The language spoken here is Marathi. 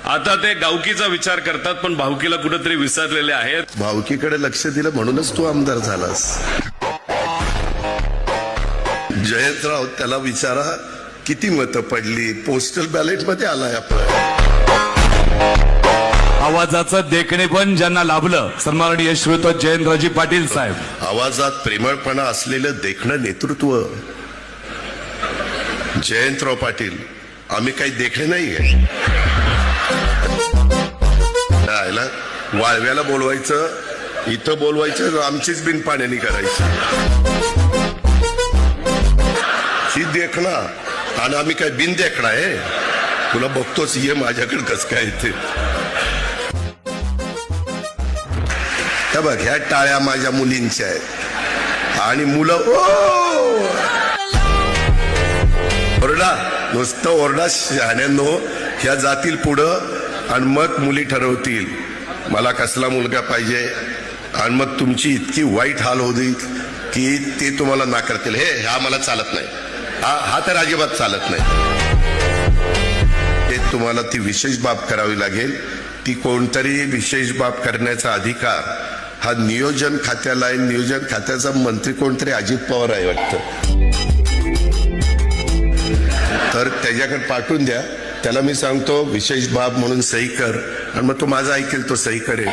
आता ते गावकीचा विचार करतात पण भावकीला कुठेतरी विसरलेले आहेत. भावकीकडे लक्ष दिलं म्हणूनच तू आमदार झालास. जयंतराव त्याला विचारा किती मतं पडली, पोस्टल बॅलेट मध्ये आलाय आपण. आवाजाचं देखणे पण ज्यांना लाभलं सन्माननीय श्रीयुत जयंतरावजी पाटील साहेब. आवाजात प्रेमळपणा असलेलं देखणं नेतृत्व जयंतराव पाटील. आम्ही काही देखणे नाहीये. वाळव्याला बोलवायचं, इथं बोलवायचं, आमचीच बिन पाण्यानी करायची ही देखणा. आणि आम्ही काय बिन देखणा आहे? तुला बघतोच, ये माझ्याकडे कस काय येते. बघ, ह्या टाळ्या माझ्या मुलींच्या आहेत आणि मुलं ओरडा, नुसतं ओरडा शहाण्यांनो. ह्या जातील पुढं आणि मग मुली ठरवतील मला कसला मुलगा पाहिजे. आणि मग तुमची इतकी वाईट हाल होईल की ते तुम्हाला नाकारतील. हा मला चालत नाही, हा तर अजिबात चालत नाही. ते तुम्हाला ती विशेष बाब करावी लागेल. ती कोणतरी विशेष बाब करण्याचा अधिकार हा नियोजन खात्याला आहे. नियोजन खात्याचा मंत्री कोणतरी अजित पवार आहे वाटतं. तर त्याच्याकडे पाठवून द्या. त्याला मी सांगतो विशेष बाब म्हणून सही कर आणि मग तो माझा ऐकेल, तो सही करेल.